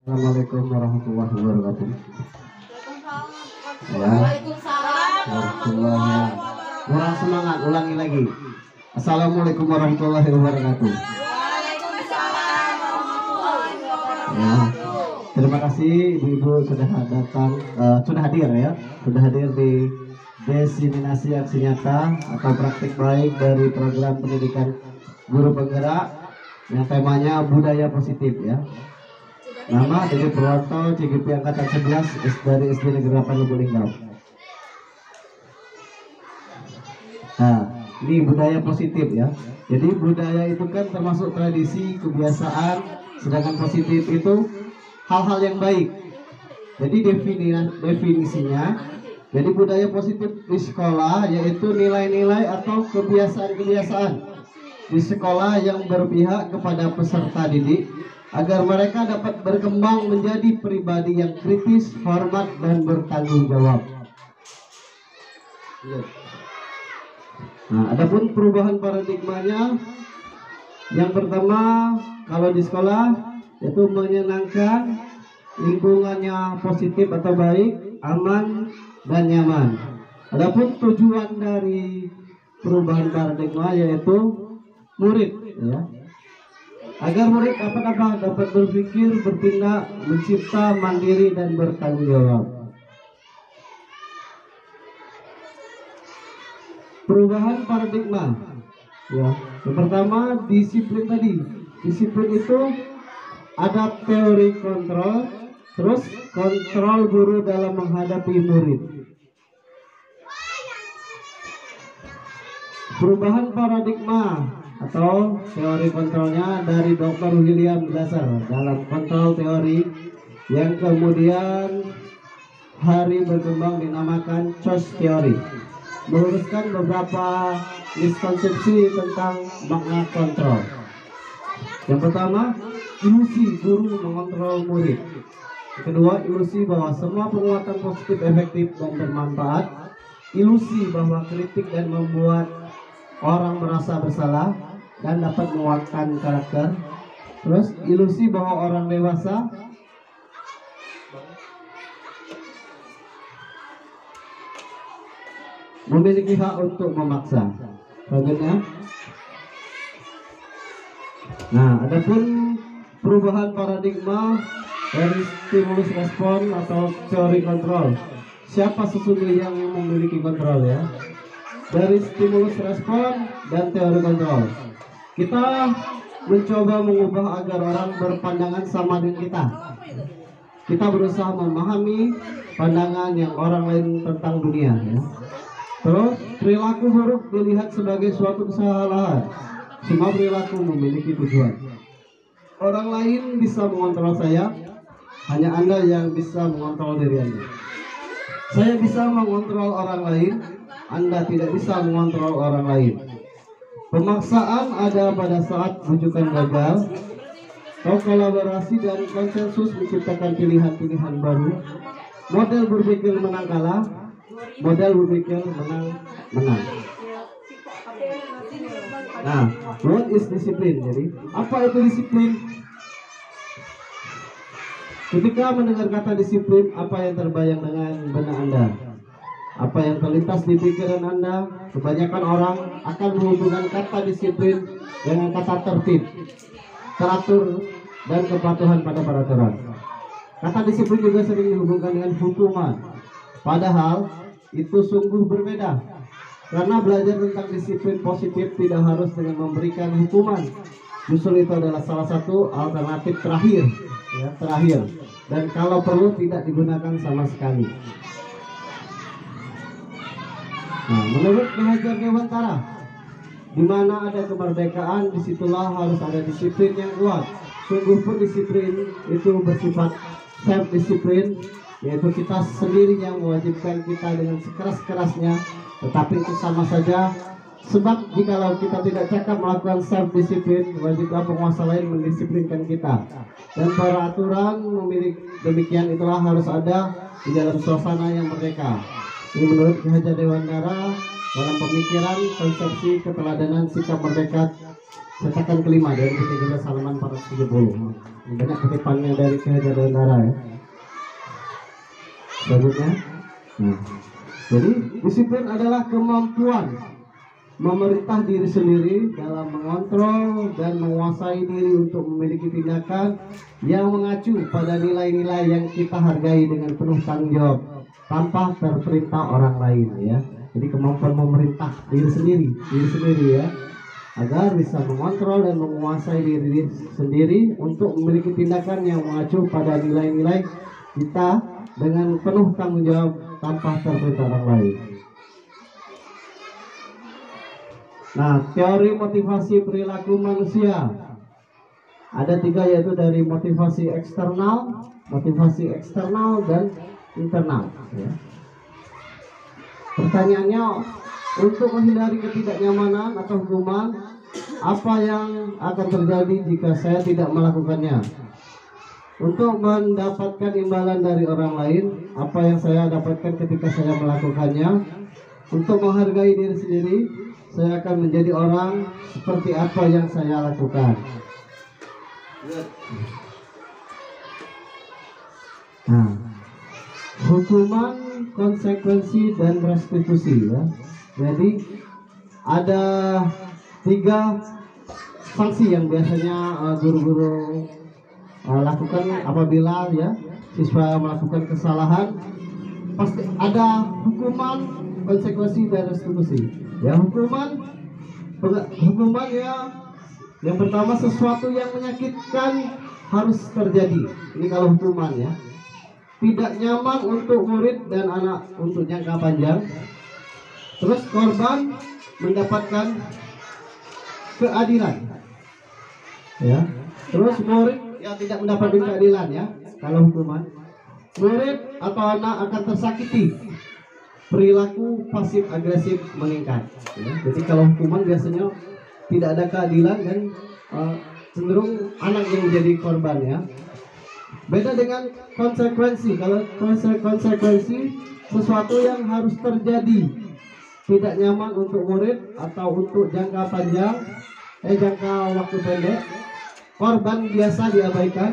Assalamualaikum warahmatullahi wabarakatuh. Ya, warahmatullahi. Kurang semangat, ulangi lagi. Assalamualaikum warahmatullahi wabarakatuh. Ya, terima kasih ibu-ibu sudah datang, sudah hadir ya, sudah hadir di diseminasi aksi nyata atau praktik baik dari program pendidikan guru penggerak yang temanya budaya positif ya. Nama Dede Purwanto, CGP Angkatan 11 dari SD Negeri 8 Lubuk Linggau. Nah, ini budaya positif ya. Jadi budaya itu kan termasuk tradisi, kebiasaan, sedangkan positif itu hal-hal yang baik. Jadi definisinya, jadi budaya positif di sekolah yaitu nilai-nilai atau kebiasaan-kebiasaan di sekolah yang berpihak kepada peserta didik agar mereka dapat berkembang menjadi pribadi yang kritis, hormat, dan bertanggung jawab. Nah, adapun perubahan paradigmanya, yang pertama kalau di sekolah yaitu menyenangkan, lingkungannya positif atau baik, aman, dan nyaman. Adapun tujuan dari perubahan paradigma yaitu murid ya, agar murid dapat berpikir, bertindak, mencipta, mandiri, dan bertanggung jawab. Perubahan paradigma ya, yang pertama disiplin tadi. Disiplin itu ada teori kontrol, terus kontrol guru dalam menghadapi murid. Perubahan paradigma atau teori kontrolnya dari Dr. William Glasser dalam kontrol teori yang kemudian hari berkembang dinamakan choice theory, meluruskan beberapa miskonsepsi tentang makna kontrol. Yang pertama, ilusi guru mengontrol murid. Yang kedua, ilusi bahwa semua penguatan positif efektif dan bermanfaat. Ilusi bahwa kritik dan membuat orang merasa bersalah dan dapat menguatkan karakter. Terus ilusi bahwa orang dewasa memiliki hak untuk memaksa. Selanjutnya, nah, adapun perubahan paradigma dari stimulus respon atau teori kontrol. Siapa sesungguhnya yang memiliki kontrol ya? Dari stimulus respon dan teori kontrol, kita mencoba mengubah agar orang berpandangan sama dengan kita. Kita berusaha memahami pandangan yang orang lain tentang dunia ya. Terus perilaku buruk dilihat sebagai suatu kesalahan. Semua perilaku memiliki tujuan. Orang lain bisa mengontrol saya, hanya Anda yang bisa mengontrol diri Anda. Saya bisa mengontrol orang lain, Anda tidak bisa mengontrol orang lain. Pemaksaan ada pada saat rujukan gagal, atau kolaborasi dan konsensus menciptakan pilihan-pilihan baru. Model berpikir menang kalah, model berpikir menang menang. Nah, what is disiplin? Jadi, apa itu disiplin? Ketika mendengar kata disiplin, apa yang terbayang dengan benak Anda? Apa yang terlintas di pikiran Anda? Kebanyakan orang akan menghubungkan kata disiplin dengan kata tertib, teratur, dan kepatuhan pada peraturan. Kata disiplin juga sering dihubungkan dengan hukuman. Padahal itu sungguh berbeda. Karena belajar tentang disiplin positif tidak harus dengan memberikan hukuman. Justru itu adalah salah satu alternatif terakhir, ya, terakhir. Dan kalau perlu tidak digunakan sama sekali. Nah, menurut Ki Hajar Dewantara, di mana ada kemerdekaan, disitulah harus ada disiplin yang kuat. Sungguh pun disiplin itu bersifat self-disiplin, yaitu kita sendiri yang mewajibkan kita dengan sekeras-kerasnya. Tetapi itu sama saja, sebab jikalau kita tidak cakap melakukan self-disiplin, wajiblah penguasa lain mendisiplinkan kita. Dan peraturan memiliki demikian itulah harus ada di dalam suasana yang merdeka. Ini menurut Ki Hajar Dewantara dalam pemikiran konsepsi keteladanan sikap merdeka cetakan kelima dari PT Halaman 470. Banyak kutipannya dari Ki Hajar Dewantara ya. Selanjutnya, jadi disiplin adalah kemampuan memerintah diri sendiri dalam mengontrol dan menguasai diri untuk memiliki tindakan yang mengacu pada nilai-nilai yang kita hargai dengan penuh tanggung jawab tanpa terperintah orang lain ya. Jadi kemampuan memerintah diri sendiri ya, agar bisa mengontrol dan menguasai diri sendiri untuk memiliki tindakan yang mengacu pada nilai-nilai kita dengan penuh tanggung jawab tanpa terperintah orang lain. Nah, teori motivasi perilaku manusia ada 3, yaitu dari motivasi eksternal, dan internal ya. Pertanyaannya, untuk menghindari ketidaknyamanan atau hukuman, apa yang akan terjadi jika saya tidak melakukannya? Untuk mendapatkan imbalan dari orang lain, apa yang saya dapatkan ketika saya melakukannya? Untuk menghargai diri sendiri, saya akan menjadi orang seperti apa yang saya lakukan. Nah, hukuman, konsekuensi, dan restitusi ya. Jadi ada 3 sanksi yang biasanya guru-guru lakukan apabila ya siswa melakukan kesalahan. Pasti ada hukuman, konsekuensi, dan restitusi. Ya, hukuman ya, yang pertama, sesuatu yang menyakitkan harus terjadi. Ini kalau hukuman ya. Tidak nyaman untuk murid dan anak untuk jangka panjang. Terus korban mendapatkan keadilan ya. Terus murid yang tidak mendapatkan keadilan ya. Kalau hukuman, murid atau anak akan tersakiti, perilaku pasif agresif meningkat ya. Jadi kalau hukuman biasanya tidak ada keadilan dan cenderung anak yang menjadi korban ya. Beda dengan konsekuensi. Kalau konsekuensi, sesuatu yang harus terjadi, tidak nyaman untuk murid atau untuk jangka panjang, jangka waktu pendek. Korban biasa diabaikan,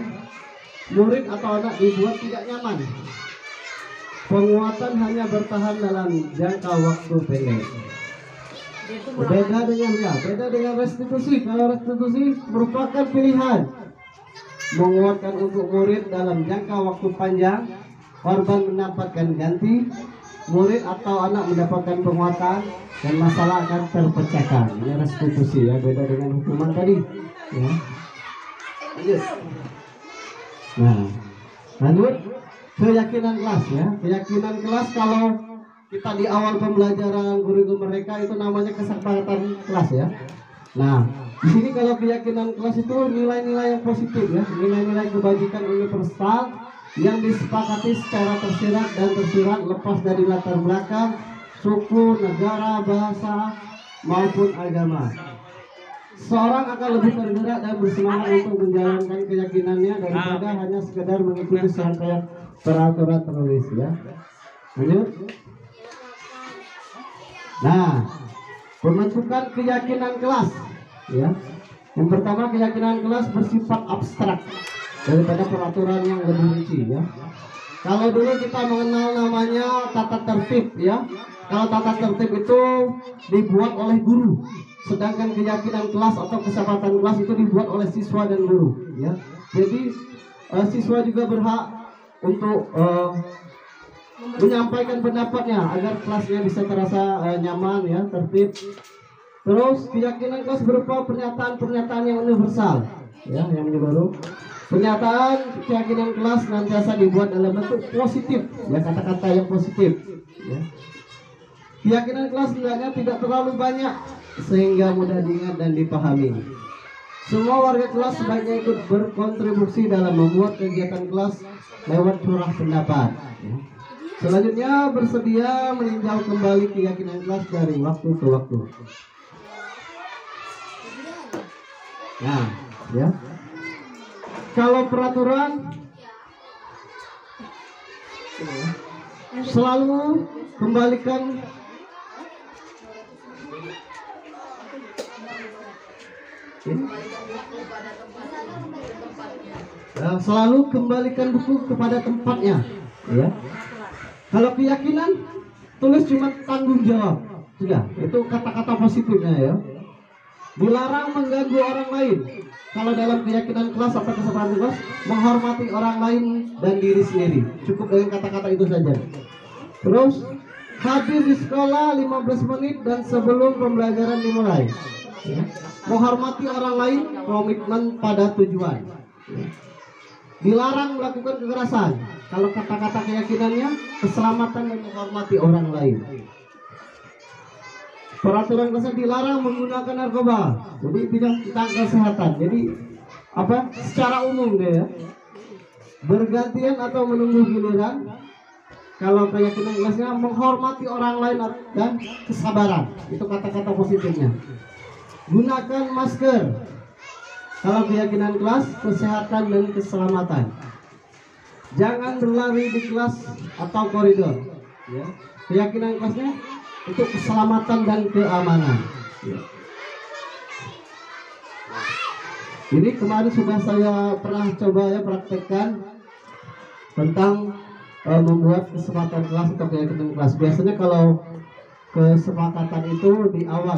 murid atau anak dibuat tidak nyaman. Penguatan hanya bertahan dalam jangka waktu pendek. Beda dengan restitusi. Kalau restitusi merupakan pilihan, menguatkan untuk murid dalam jangka waktu panjang, korban mendapatkan ganti, murid atau anak mendapatkan penguatan, dan masalah akan terpecahkan. Ini restitusi ya, beda dengan hukuman tadi ya. Lanjut keyakinan kelas ya. Keyakinan kelas, kalau kita di awal pembelajaran guru mereka itu namanya kesepakatan kelas ya. Nah, di sini kalau keyakinan kelas itu nilai-nilai yang positif ya, nilai-nilai kebajikan universal yang disepakati secara tersirat dan tersurat, lepas dari latar belakang, suku, negara, bahasa maupun agama. Seorang akan lebih tergerak dan bersemangat untuk menjalankan keyakinannya daripada hanya sekedar mengikuti serangkaian peraturan tertulis ya. Lanjut. Nah, pembentukan keyakinan kelas ya. Yang pertama, keyakinan kelas bersifat abstrak daripada peraturan yang lebih rinci ya. Kalau dulu kita mengenal namanya tata tertib ya. Kalau tata tertib itu dibuat oleh guru, sedangkan keyakinan kelas atau kesepakatan kelas itu dibuat oleh siswa dan guru ya. Jadi siswa juga berhak untuk menyampaikan pendapatnya agar kelasnya bisa terasa nyaman ya, tertib. Terus keyakinan kelas berupa pernyataan-pernyataan yang universal ya, yang ini baru. Pernyataan keyakinan kelas nantiasa dibuat dalam bentuk positif ya, kata-kata yang positif ya. Keyakinan kelas hendaknya tidak terlalu banyak sehingga mudah diingat dan dipahami. Semua warga kelas sebaiknya ikut berkontribusi dalam membuat kegiatan kelas lewat curah pendapat ya. Selanjutnya, bersedia meninjau kembali keyakinan kelas dari waktu ke waktu. Nah, ya. Kalau peraturan selalu kembalikan Ya. Nah, selalu kembalikan buku kepada tempatnya. Ya. Kalau keyakinan, tulis cuma tanggung jawab. Sudah, itu kata-kata positifnya ya. Dilarang mengganggu orang lain. Kalau dalam keyakinan kelas atau kesepakatan kelas, menghormati orang lain dan diri sendiri. Cukup dengan kata-kata itu saja. Terus hadir di sekolah 15 menit dan sebelum pembelajaran dimulai. Ya. Menghormati orang lain, komitmen pada tujuan. Ya. Dilarang melakukan kekerasan. Kalau kata-kata keyakinannya, keselamatan dan menghormati orang lain. Peraturan kelasnya dilarang menggunakan narkoba. Jadi tidak tentang kesehatan. Jadi apa? Secara umum deh ya. Bergantian atau menunggu giliran. Kalau keyakinan kelasnya menghormati orang lain dan kesabaran. Itu kata-kata positifnya. Gunakan masker. Kalau keyakinan kelas, kesehatan dan keselamatan. Jangan berlari di kelas atau koridor. Ya. Keyakinan kelasnya itu keselamatan dan keamanan. Ya. Ini kemarin sudah saya pernah coba ya praktekkan tentang membuat kesepakatan kelas atau keyakinan kelas. Biasanya kalau kesepakatan itu di awal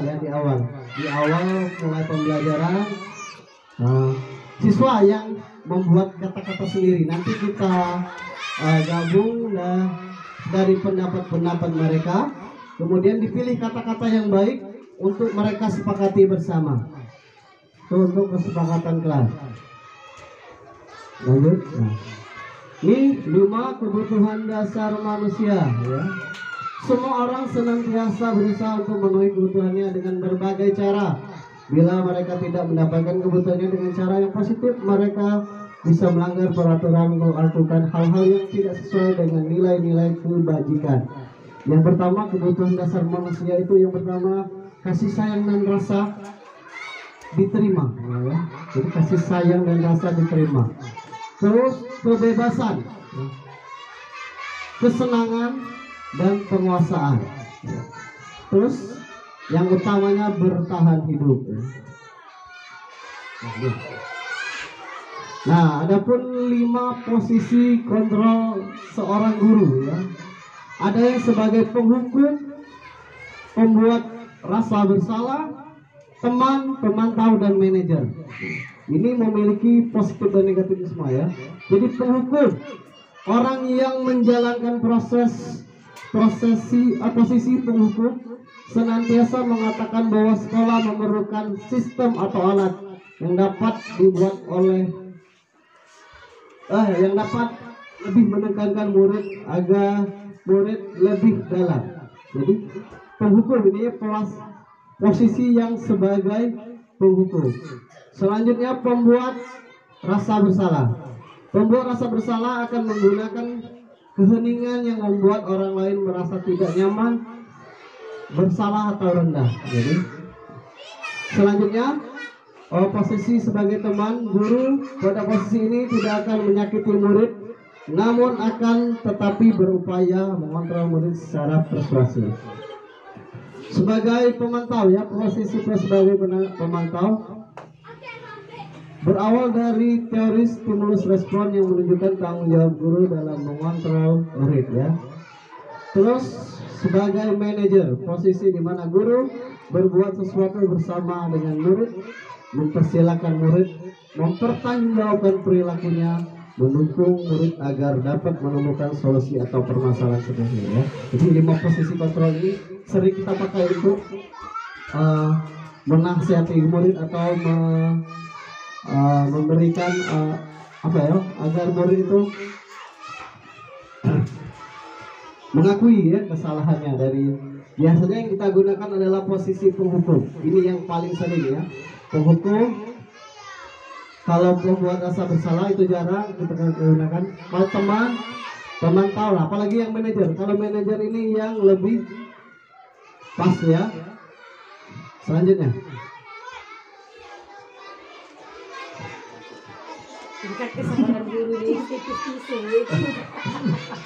mulai pembelajaran, siswa yang membuat kata-kata sendiri. Nanti kita gabung dari pendapat-pendapat mereka. Kemudian dipilih kata-kata yang baik untuk mereka sepakati bersama. Itu untuk kesepakatan kelas. Lanjut. Nah. Ini 5 kebutuhan dasar manusia. Ya. Semua orang senantiasa berusaha untuk memenuhi kebutuhannya dengan berbagai cara. Bila mereka tidak mendapatkan kebutuhannya dengan cara yang positif, mereka bisa melanggar peraturan melakukan hal-hal yang tidak sesuai dengan nilai-nilai kebajikan. Yang pertama, kebutuhan dasar manusia itu yang pertama kasih sayang dan rasa diterima. Ya. Jadi kasih sayang dan rasa diterima. Terus kebebasan, kesenangan dan penguasaan. Ya. Terus yang utamanya bertahan hidup. Nah, adapun 5 posisi kontrol seorang guru ya. Ada yang sebagai penghukum, pembuat rasa bersalah, teman, pemantau dan manajer. Ini memiliki positif dan negatif semua ya. Jadi penghukum, orang yang menjalankan posisi penghukum senantiasa mengatakan bahwa sekolah memerlukan sistem atau alat yang dapat dibuat oleh yang dapat lebih menekankan murid agar murid lebih dalam. Jadi penghukum ini posisi yang sebagai penghukum. Selanjutnya pembuat rasa bersalah. Pembuat rasa bersalah akan menggunakan keheningan yang membuat orang lain merasa tidak nyaman, bersalah atau rendah. Jadi selanjutnya posisi sebagai teman guru. Pada posisi ini tidak akan menyakiti murid, namun akan tetapi berupaya mengontrol murid secara persuasif. Sebagai pemantau ya, posisi sebagai pemantau berawal dari teori stimulus respon yang menunjukkan tanggung jawab guru dalam mengontrol murid ya. Terus sebagai manajer, posisi di mana guru berbuat sesuatu bersama dengan murid, mempersilahkan murid mempertanggungjawabkan perilakunya, mendukung murid agar dapat menemukan solusi atau permasalahan sebenarnya ya. Jadi 5 posisi kontrol ini sering kita pakai untuk menasihati murid atau memberikan agar murid itu mengakui ya kesalahannya. Dari biasanya yang kita gunakan adalah posisi penghukum. Ini yang paling sering ya, penghukum. Kalau membuat rasa bersalah itu jarang kita gunakan. Kalau teman, pemantau lah, apalagi yang manajer. Kalau manajer ini yang lebih pas ya. Selanjutnya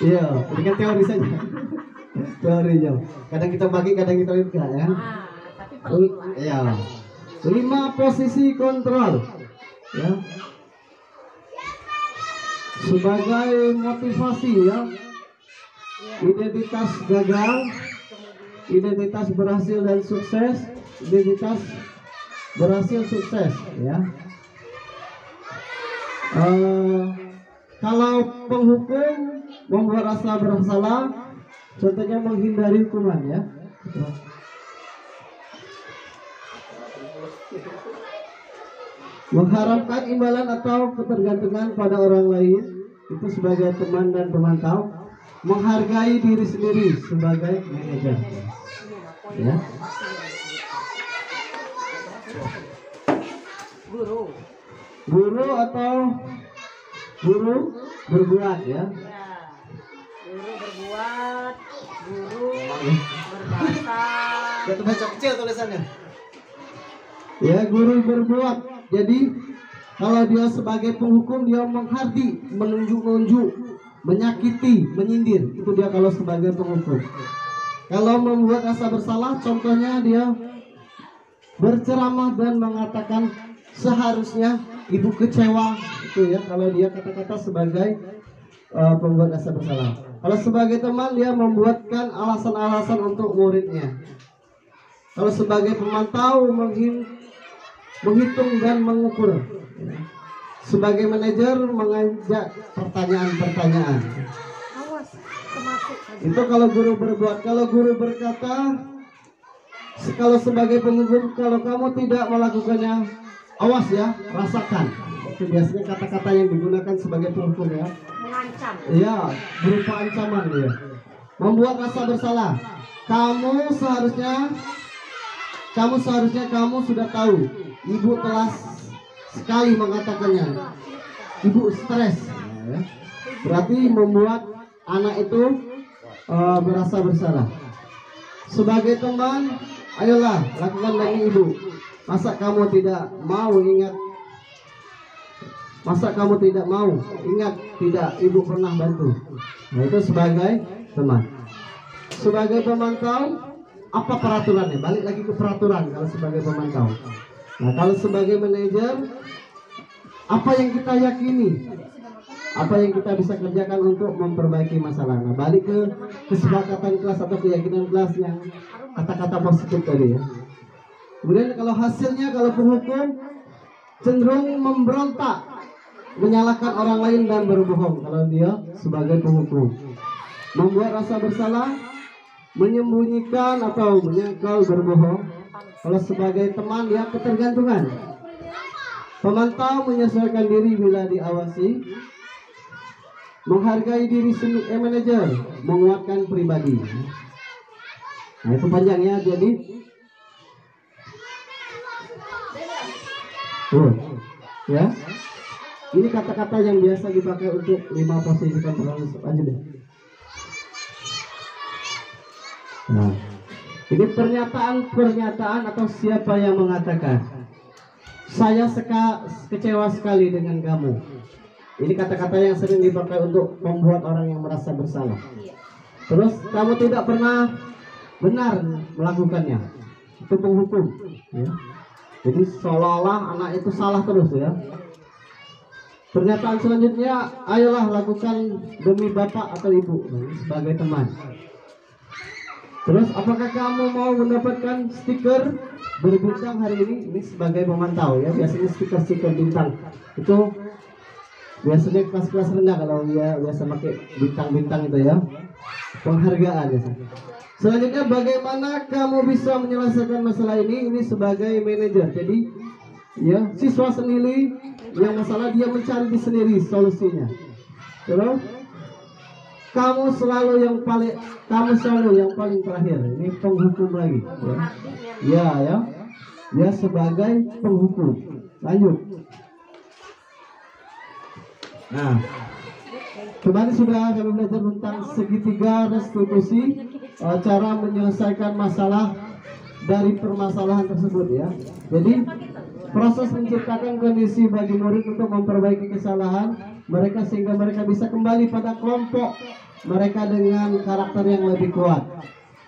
iya, ini kan teori saja. Teorinya. Kadang kita bagi, kadang kita enggak ya. Iya. 5 posisi kontrol ya, sebagai motivasi ya. Identitas gagal, identitas berhasil dan sukses, identitas berhasil sukses ya. Kalau penghukum membuat rasa bersalah, contohnya menghindari hukuman ya. Mengharapkan imbalan atau ketergantungan pada orang lain, itu sebagai teman dan pemantau. Menghargai diri sendiri sebagai manajer ya. Guru atau guru berbuat ya. Guru berbuat, guru berbahasa. Gak baca kecil tulisannya. Ya, guru berbuat. Jadi kalau dia sebagai penghukum, dia menghardi, menunjuk-nunjuk, menyakiti, menyindir. Itu dia kalau sebagai penghukum. Kalau membuat rasa bersalah, contohnya dia berceramah dan mengatakan seharusnya ibu kecewa, itu ya. Kalau dia kata-kata sebagai pembuat rasa bersalah. Kalau sebagai teman, dia membuatkan alasan-alasan untuk muridnya. Kalau sebagai pemantau, menghitung dan mengukur. Sebagai manajer, mengajak pertanyaan-pertanyaan. Itu kalau guru berbuat. Kalau guru berkata, kalau sebagai penghukum, kalau kamu tidak melakukannya, awas ya, rasakan. Itu biasanya kata-kata yang digunakan sebagai penghukum ya. Mengancam. Iya, berupa ancaman dia. Membuat rasa bersalah. Kamu seharusnya kamu sudah tahu. Ibu telah sekali mengatakannya. Ibu stres. Ya. Berarti membuat anak itu merasa bersalah. Sebagai teman, ayolah lakukan demi ibu. Masa kamu tidak mau ingat? Masa kamu tidak mau ingat tidak ibu pernah bantu? Nah, itu sebagai teman. Sebagai pemantau, apa peraturannya? Balik lagi ke peraturan kalau sebagai pemantau. Nah, kalau sebagai manajer, apa yang kita yakini? Apa yang kita bisa kerjakan untuk memperbaiki masalah? Nah, balik ke kesepakatan kelas atau keyakinan kelas yang kata-kata positif tadi ya. Kemudian kalau hasilnya, kalau penghukum cenderung memberontak, menyalahkan orang lain dan berbohong. Kalau dia sebagai penghukum, membuat rasa bersalah, menyembunyikan atau menyangkal, berbohong. Kalau sebagai teman, dia ketergantungan. Pemantau menyesuaikan diri bila diawasi. Menghargai diri sendiri, manajer menguatkan pribadi. Nah, itu panjangnya. Jadi ya, ini kata-kata yang biasa dipakai untuk 5 posisi kontrol aja deh. Nah, ini pernyataan atau siapa yang mengatakan saya kecewa sekali dengan kamu. Ini kata-kata yang sering dipakai untuk membuat orang yang merasa bersalah. Terus kamu tidak pernah benar melakukannya. Itu penghukum ya. Jadi seolah-olah anak itu salah terus ya. Pernyataan selanjutnya, ayolah lakukan demi bapak atau ibu sebagai teman. Terus apakah kamu mau mendapatkan stiker berbintang hari ini? Ini sebagai pemantau ya. Biasanya stiker bintang itu biasanya kelas-kelas rendah, kalau dia biasa pakai bintang-bintang itu ya. Penghargaan biasanya. Selanjutnya, bagaimana kamu bisa menyelesaikan masalah ini? Ini sebagai manajer. Jadi ya, siswa sendiri yang masalah dia mencari sendiri solusinya. Terus kamu selalu yang paling terakhir. Ini penghukum lagi ya. Ya sebagai penghukum. Lanjut. Nah, kemarin sudah kami belajar tentang segitiga restitusi, cara menyelesaikan masalah dari permasalahan tersebut ya. Jadi proses menciptakan kondisi bagi murid untuk memperbaiki kesalahan mereka sehingga mereka bisa kembali pada kelompok mereka dengan karakter yang lebih kuat.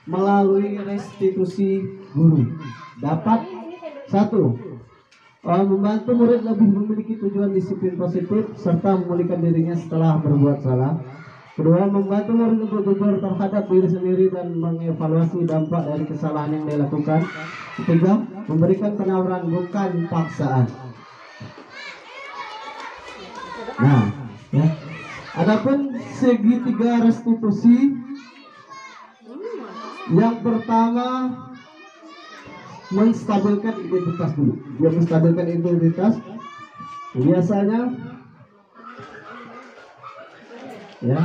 Melalui restitusi guru dapat 1. Membantu murid lebih memiliki tujuan disiplin positif serta memulihkan dirinya setelah berbuat salah. Kedua, membantu murid untuk jujur terhadap diri sendiri dan mengevaluasi dampak dari kesalahan yang dilakukan. Ketiga, memberikan penawaran bukan paksaan. Nah, ya. Adapun segitiga restitusi, yang pertama menstabilkan identitas dulu. Dia menstabilkan identitas. Biasanya, ya,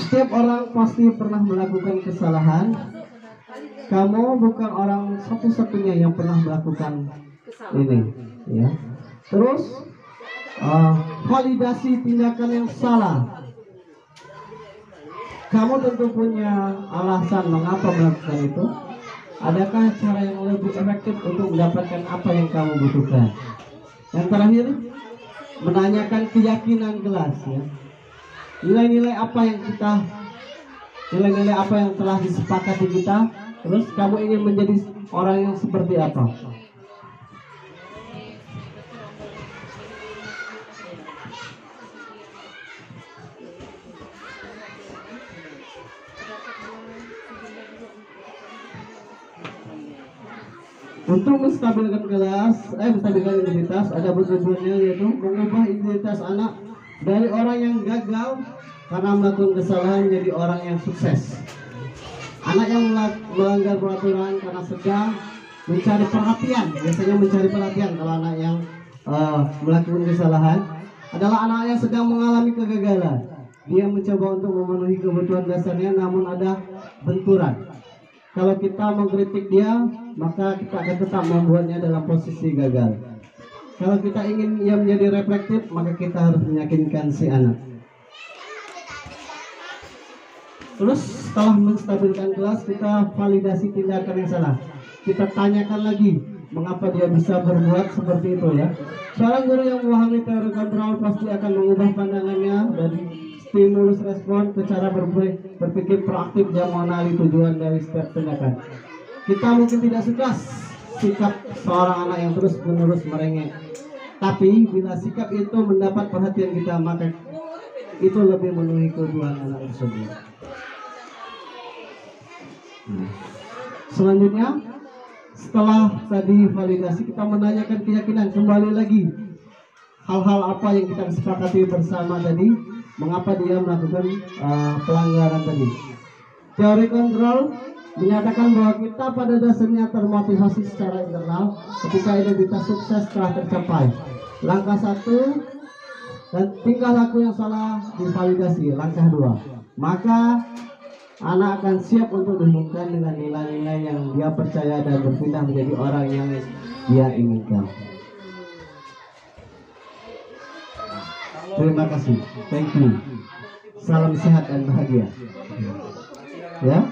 setiap orang pasti pernah melakukan kesalahan. Kamu bukan orang satu-satunya yang pernah melakukan ini, ya. Terus validasi tindakan yang salah. Kamu tentu punya alasan mengapa melakukan itu. Adakah cara yang lebih efektif untuk mendapatkan apa yang kamu butuhkan? Yang terakhir, menanyakan keyakinan kelas, ya. Nilai-nilai apa yang telah disepakati kita. Terus kamu ingin menjadi orang yang seperti apa? Untuk menstabilkan identitas, ada tujuannya, yaitu mengubah identitas anak dari orang yang gagal karena melakukan kesalahan menjadi orang yang sukses. Anak yang melanggar peraturan karena sedang mencari perhatian, biasanya mencari perhatian. Kalau anak yang melakukan kesalahan adalah anak yang sedang mengalami kegagalan. Dia mencoba untuk memenuhi kebutuhan dasarnya, namun ada benturan. Kalau kita mengkritik dia, maka kita akan tetap membuatnya dalam posisi gagal. Kalau kita ingin ia menjadi reflektif, maka kita harus meyakinkan si anak. Terus setelah menstabilkan kelas, kita validasi tindakan yang salah. Kita tanyakan lagi mengapa dia bisa berbuat seperti itu, ya. Seorang guru yang memahami teori kontrol pasti akan mengubah pandangannya dari stimulus respon ke cara berpikir proaktif yang mengenali tujuan dari setiap tindakan. Kita mungkin tidak suka sikap seorang anak yang terus-menerus merengek, tapi bila sikap itu mendapat perhatian kita, maka itu lebih memenuhi kebutuhan anak tersebut. Selanjutnya, setelah tadi validasi, kita menanyakan keyakinan. Kembali lagi, hal-hal apa yang kita sepakati bersama tadi, mengapa dia melakukan pelanggaran tadi. Teori kontrol menyatakan bahwa kita pada dasarnya termotivasi secara internal ketika identitas sukses telah tercapai. Langkah 1, dan tingkah laku yang salah divalidasi. Langkah 2, maka anak akan siap untuk dihubungkan dengan nilai-nilai yang dia percaya dan berpindah menjadi orang yang dia inginkan. Terima kasih. Thank you. Salam sehat dan bahagia. Ya,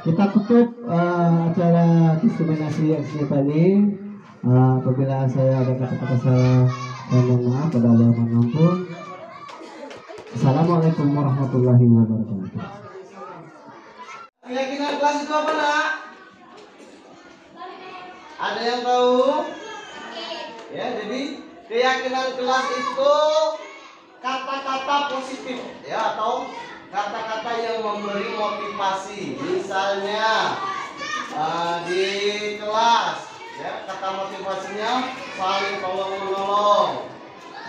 kita tutup acara diskriminasi ekstrim ini. Apabila saya ada kata-kata salah, saya mohon maaf, pada Allah mengampun. Assalamualaikum warahmatullahi wabarakatuh. Keyakinan kelas itu apa, nak? Ada yang tahu? Ya, jadi keyakinan kelas itu kata-kata positif, ya, atau kata-kata yang memberi motivasi. Misalnya di kelas, ya, kata motivasinya saling tolong menolong,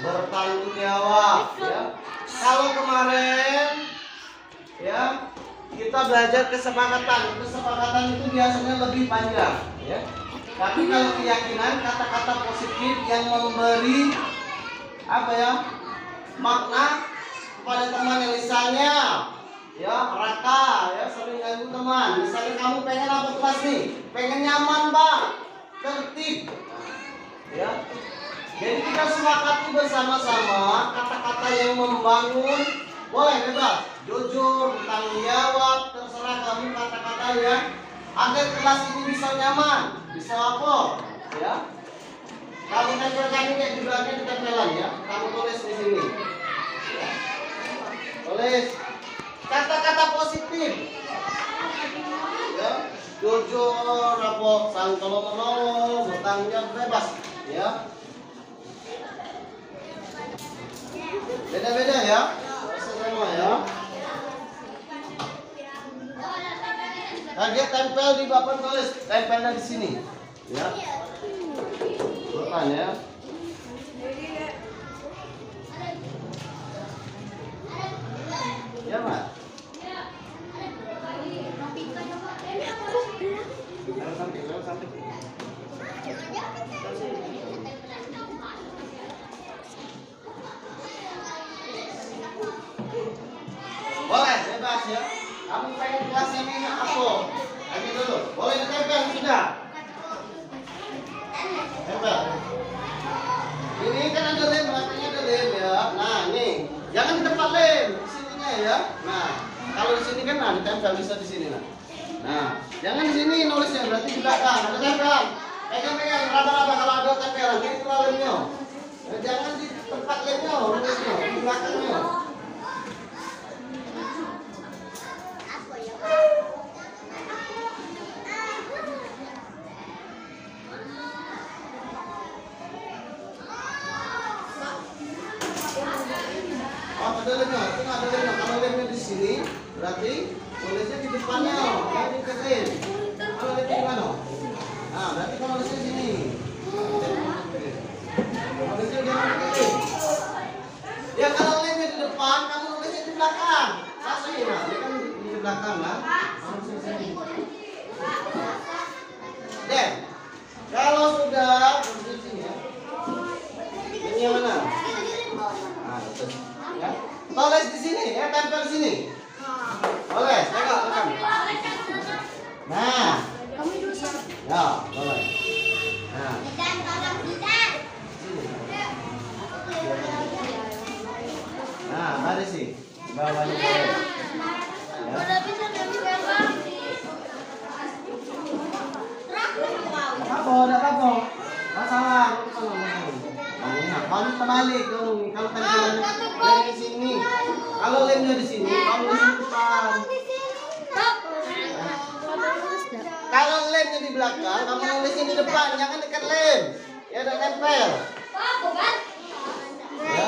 bertanggung jawab, ya. Kalau kemarin, ya, kita belajar kesepakatan itu biasanya lebih panjang, ya. Tapi kalau keyakinan, kata-kata positif yang memberi apa, ya, makna kepada teman, yang misalnya, ya, Raka, ya, sering ganggu teman. Misalnya kamu pengen apa kelas nih? Pengen nyaman, Bang, tertib, ya. Jadi kita sepakati bersama-sama kata-kata yang membangun. Boleh bebas, jujur, bertanggung jawab, terserah kamu kata-kata ya, agar kelas ini bisa nyaman, bisa apa, ya. Kamu tempelkan ini di belakang, ditempelan, ya. Kamu tulis di sini, ya. Tulis kata-kata positif, ya. Jujur, apa, saling tolong menolong, bertanggung jawab, bebas. Ya. Beda-beda ya. Sama ya. Nah, dia tempel di papan tulis, tempelnya di sini. Ya. Bukan ya. Ya, Mak. Sampai. Boleh, bebas ya. Kamu pengen kelas ini apa? Lagi dulu. Boleh ditempel sudah. Tempel. Ini kan ada lem, belakangnya ada lem ya. Nah, ini. Jangan di tempat lem, di sininya ya. Nah, kalau di sini kan nah ditempel bisa di sini nah. Nah, jangan di sini nulisnya, berarti di belakang. Ada tempelan. Pegang-pegang raba-raba kalau ada tempelan, ini itu lemnya. Jangan di tempat lemnya, nulisnya di belakangnya. Oh, ada lemnya, itu nggak ada lemnya. Kalau lemnya di sini, berarti tulisnya di depannya, jangan di lem. Kalau lemnya di mana? Nah, berarti kalau tulisnya di sini. Tulisnya jangan di lem. Ya kalau lemnya di depan, kamu tulisnya di belakang. Pasti nah, ini kan di belakang lah. Dan kalau sudah di sini ya. Ini yang mana? Nah, betul. Ya. Tulis di sini ya, tempel di sini. Boleh, tengok rekam. Nah. Ya, boleh. Nah. Nah, mari sih. Bawahnya boleh. Ya. Apa? Masalah. Nah, kamu terbalik dong. Kalau lemnya di sini, kalau lemnya di sini, kamu di depan. Kalau lemnya di belakang, kamu nulisnya di depan, jangan dekat lem. Ya udah tempel. Ya.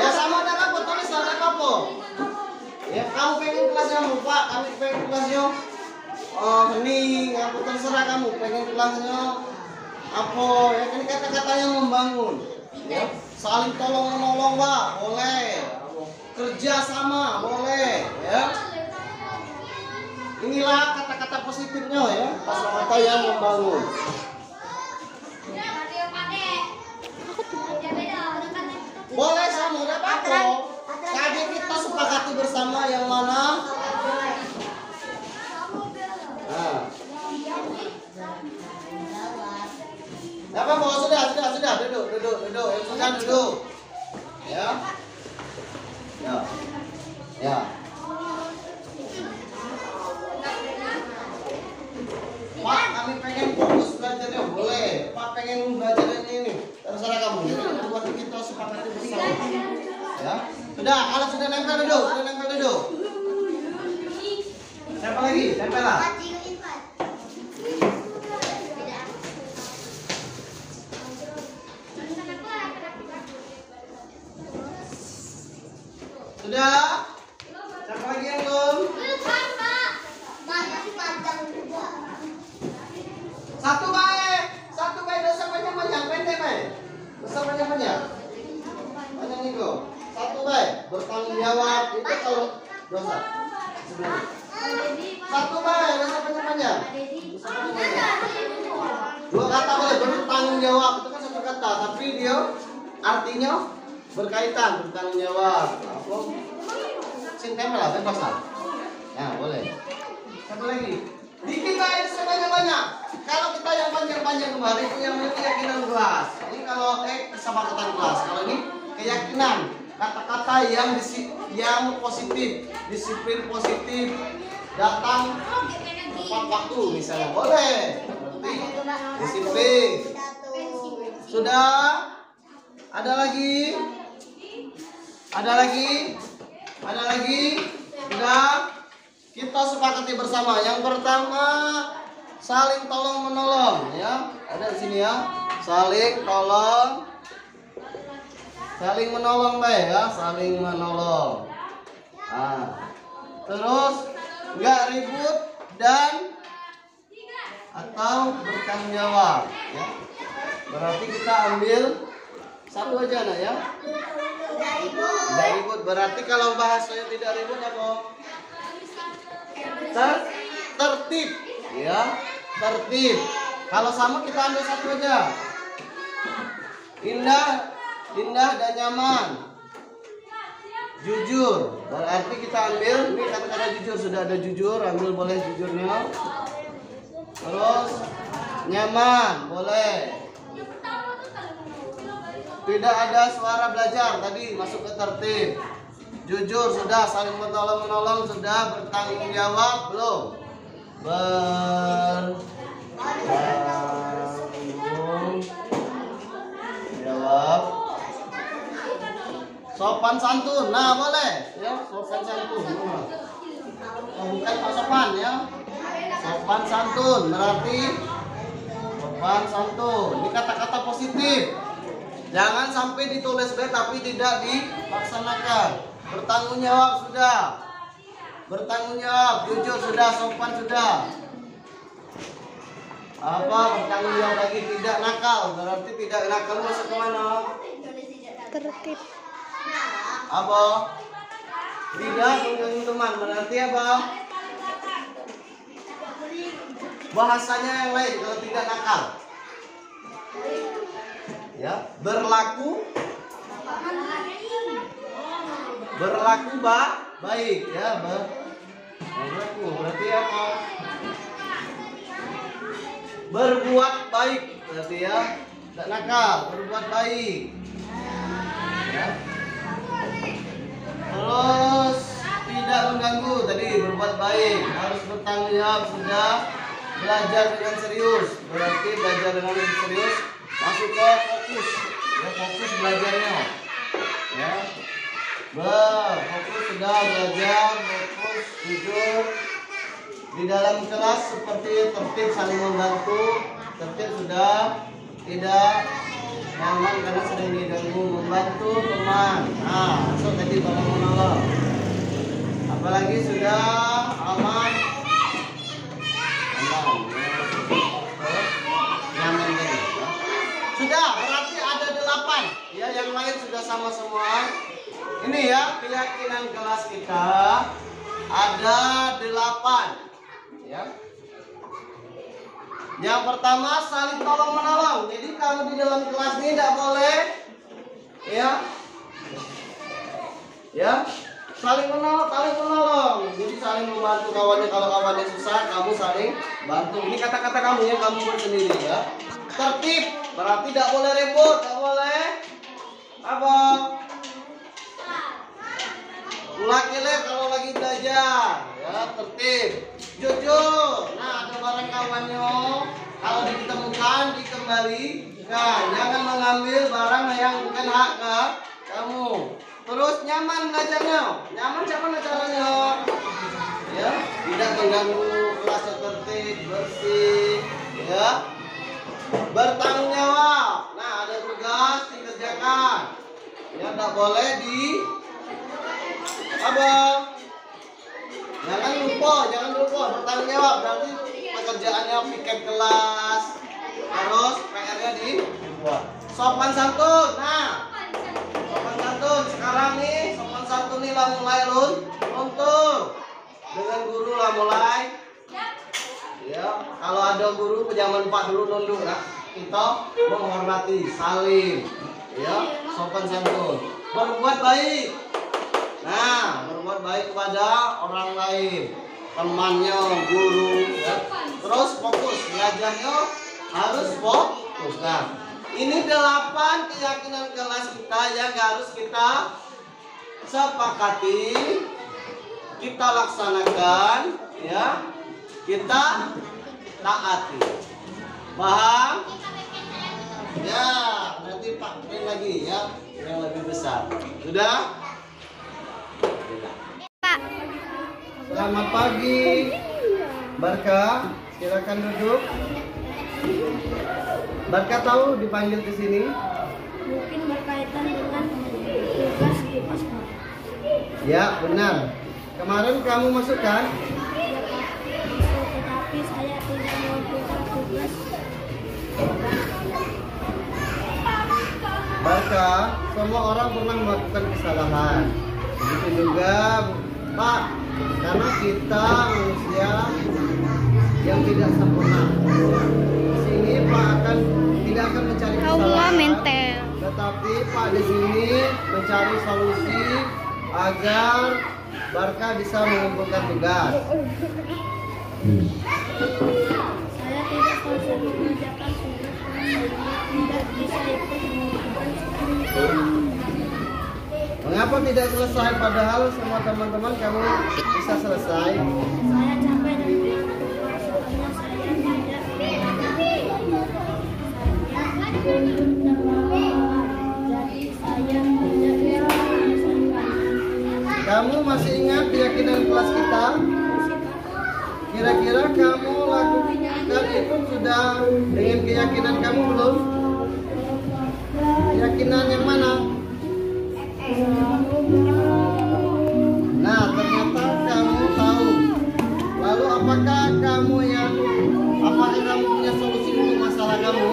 Ya sama ada apa? Tulis ada apa? Ya kamu pengen kelasnya Pak, kami pengen kelasnya hening, apa terserah kamu pengen kelasnya apa ya kan kata-katanya membangun ya saling tolong menolong Pak boleh kerja sama boleh ya inilah kata-kata positifnya ya kata-kata yang membangun. Boleh sama udah apa jadi kita sepakati bersama yang mana. Nah. Apa mau sudah duduk yang sudah duduk ya Pak kami pengen fokus belajarnya boleh Pak pengen belajar ini terserah kamu jadi buat kita sepakati bersama ya sudah kalau sudah nempel duduk tempel lagi tempel lah. Sudah? Siapa lagi yang belum? Satu baik dosa banyak pendek baik. Dosa banyak. Banyak nih kok. Satu baik bertanggung jawab itu kalau dosa. Sebenarnya. Satu baik dosa banyak. Dua kata boleh bertanggung jawab itu kan satu kata tapi dia artinya berkaitan bertanggung jawab. Tempel lah, bebas lah. Nah, boleh. Satu lagi. Dikit baik sebanyak-banyak. Kalau kita yang panjang-panjang kemarin itu yang keyakinan kelas. Ini kalau kesepakatan kelas. Kalau ini keyakinan, kata-kata yang positif, disiplin positif, datang tepat waktu misalnya. Boleh. Berarti disiplin. Sudah? Ada lagi? Sudah? Oke. kita sepakati bersama. Yang pertama, saling tolong menolong ya. Ada di sini ya. Saling menolong deh ya, saling menolong. Nah, terus nggak ribut dan atau bertanggung jawab ya. Berarti kita ambil satu aja nak ya. Tidak ribut. Berarti kalau bahasanya tidak ribut apa? Tertib ya, tertib. Kalau sama kita ambil satu aja. Indah dan nyaman. Jujur. Berarti kita ambil ini kata-kata jujur, sudah ada jujur, ambil boleh jujurnya. Terus nyaman, boleh. Tidak ada suara belajar, tadi masuk ke tertib. Jujur sudah, saling menolong sudah, bertanggung jawab belum? Bertanggung jawab. Sopan santun, nah boleh ya, sopan santun. Oh, bukan Pak sopan ya. Sopan santun berarti sopan santun. Ini kata-kata positif. Jangan sampai ditulis B tapi tidak dilaksanakan. Bertanggung jawab sudah. Bertanggung jawab, jujur sudah, sopan sudah. Apa bertanggung jawab lagi, tidak nakal. Berarti tidak nakal masuk ke mana? Tertib. Apa? Tidak mengganggu teman. Berarti apa? Bahasanya yang lain kalau tidak nakal. Ya, berlaku baik ya, berlaku berarti apa? Berbuat baik berarti ya, tidak nakal, berbuat baik ya. Terus tidak mengganggu, tadi berbuat baik, harus bertanggung jawab sudah, belajar dengan serius, berarti belajar dengan serius, masuk ke fokus ya, fokus belajarnya ya. Fokus sudah belajar, fokus jujur di dalam kelas seperti tertib, saling membantu. Tertib sudah, tidak nyaman karena sedang diganggu, membantu teman. Nah, masuk tadi tolong menolong. Apalagi sudah aman, nyaman tadi. Sudah, berarti ada 8 ya, yang lain sudah sama semua. Ini ya, keyakinan kelas kita ada 8 ya. Yang pertama, saling tolong menolong. Jadi kalau di dalam kelas ini tidak boleh ya saling menolong. Jadi saling membantu kawannya, kalau kawannya susah kamu saling bantu. Ini kata-kata kamu yang kamu buat sendiri ya. Tertib berarti tidak boleh ribut, tidak boleh apa? Ulak-ilik kalau lagi belajar ya, tertib. Jujur, nah ada barang kawannya, kalau ditemukan dikembalikan, jangan mengambil barang yang bukan hak kamu. Terus nyaman belajarnya, nyaman gimana caranya ya, tidak mengganggu kelas, tertib, bersih ya. Bertanggung jawab, nah ada tugas dikerjakan ya, tidak boleh jangan lupa bertanggung jawab. Berarti pekerjaannya piket kelas, terus PR-nya dibuat. Sopan santun, nah sopan santun sekarang nih, sopan santun nih lah mulai luntur dengan guru lah mulai ya. Kalau ada guru zaman Pak dulu nunduk lah, kita menghormati, saling ya, sopan santun. Berbuat baik, nah berbuat baik kepada orang lain, temannya, guru ya. Terus fokus belajarnya, harus fokus. Nah ini 8 keyakinan kelas kita yang harus kita sepakati, kita laksanakan ya, kita taati. Paham? Ya, nanti Pak main lagi ya, yang lebih besar. Sudah? Pak. Sudah. Selamat pagi. Barka, silakan duduk. Barka tahu dipanggil ke sini? Mungkin berkaitan dengan tugas di pos. Ya, benar. Kemarin kamu masuk kan? Ya, Pak. Tetapi saya tidak melakukan tugas. Barka, semua orang pernah melakukan kesalahan. Begitu juga, Pak, karena kita manusia yang tidak sempurna. Di sini Pak tidak akan mencari kesalahan, tetapi Pak di sini mencari solusi agar Barka bisa mengumpulkan tugas. Saya tidak bisa mengerjakan tugas tidak bisa ikut mengumpulkan Mengapa tidak selesai padahal semua teman-teman kamu bisa selesai? Saya capek dan soalnya saya tidak jadi saya tidak bisa menyelesaikan. Kamu masih ingat keyakinan kelas kita? Kira-kira kamu lakukan itu sudah dengan keyakinan kamu belum? Keyakinan yang mana? Nah, ternyata kamu tahu. Lalu apakah kamu punya solusi untuk masalah kamu?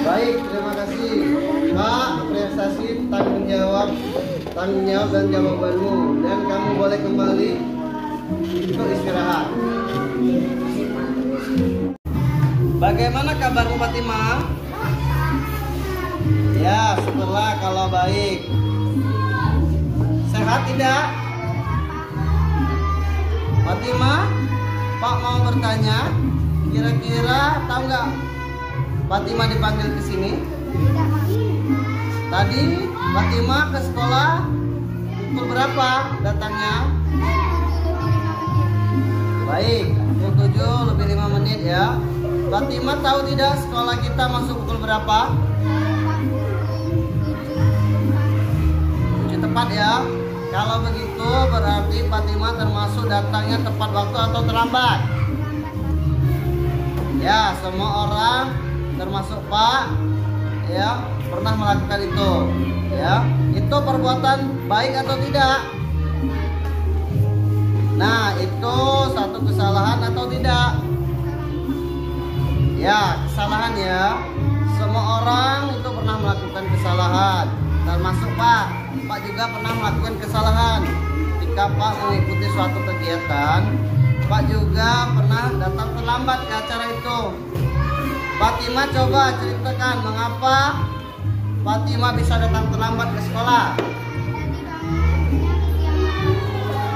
Baik, terima kasih Pak. Apresiasi tanggung jawab dan jawabanmu. Dan kamu boleh kembali untuk istirahat. Bagaimana kabarmu Fatimah? Ya, syukurlah kalau baik. Sehat tidak? Fatimah, Pak mau bertanya. Kira-kira tahu nggak Fatimah dipanggil ke sini? Tadi Fatimah ke sekolah pukul berapa datangnya? Baik, pukul 7 lebih 5 menit ya. Fatimah tahu tidak sekolah kita masuk pukul berapa? 7 tepat ya. Kalau begitu berarti Fatimah termasuk datangnya tepat waktu atau terlambat? Ya, semua orang termasuk Pak ya pernah melakukan itu ya. Itu perbuatan baik atau tidak? Nah, itu satu kesalahan atau tidak? Ya, kesalahan ya. Semua orang itu pernah melakukan kesalahan, termasuk Pak. Pak juga pernah melakukan kesalahan. Ketika Pak mengikuti suatu kegiatan, Pak juga pernah datang terlambat ke acara itu. Fatimah coba ceritakan mengapa Fatimah bisa datang terlambat ke sekolah.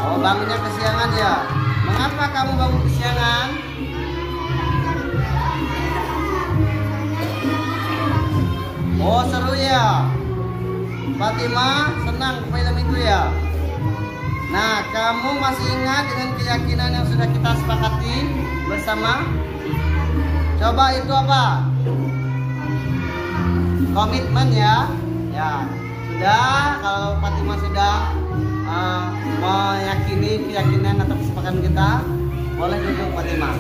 Oh, bangunnya kesiangan ya. Mengapa kamu bangun kesiangan? Oh, seru ya. Fatimah senang film itu ya. Nah, kamu masih ingat dengan keyakinan yang sudah kita sepakati bersama? Coba itu apa? Komitmen ya. Ya, sudah. Kalau Fatimah sudah meyakini keyakinan atau kesepakatan kita, boleh duduk Fatimah.